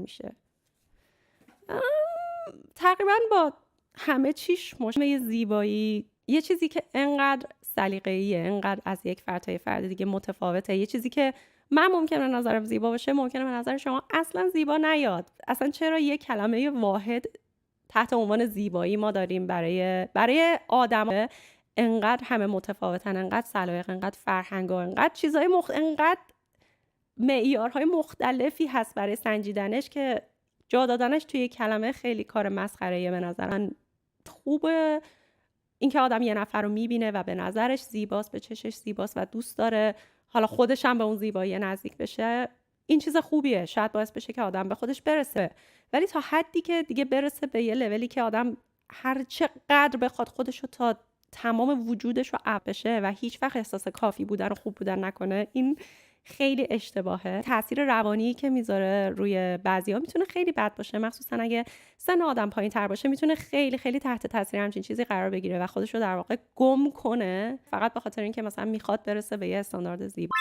میشه. تقریبا با همه چیش مشکل زیبایی یه چیزی که انقدر سلیقه‌ایه، انقدر از یک فرد تا یک فرد دیگه متفاوته، یه چیزی که من ممکنه نظرم زیبا باشه ممکنه به نظر شما اصلا زیبا نیاد. اصلا چرا یک کلمه واحد تحت عنوان زیبایی ما داریم برای آدم انقدر همه متفاوتن، انقدر سلایق، انقدر فرهنگ و انقدر چیزهای انقدر معیارهای مختلفی هست برای سنجیدنش که جا دادنش توی کلمه خیلی کار مسخره‌ایه. به نظر من خوبه اینکه آدم یه نفر رو میبینه و به نظرش زیباست، به چشش زیباست و دوست داره حالا خودش هم به اون زیبایی نزدیک بشه. این چیز خوبیه، شاید باعث بشه که آدم به خودش برسه، ولی تا حدی که دیگه برسه به یه لولی که آدم هر چقدر بخواد خودش رو تا تمام وجودش رو اب بشه و هیچ وقت احساس کافی بودن و خوب بودن نکنه، این خیلی اشتباهه. تاثیر روانی که میذاره روی بعضیا میتونه خیلی بد باشه، مخصوصا اگه سن آدم پایین تر باشه میتونه خیلی خیلی تحت تاثیر همچین چیزی قرار بگیره و خودش رو در واقع گم کنه فقط به خاطر اینکه مثلا میخواد برسه به یه استاندارد زیبا.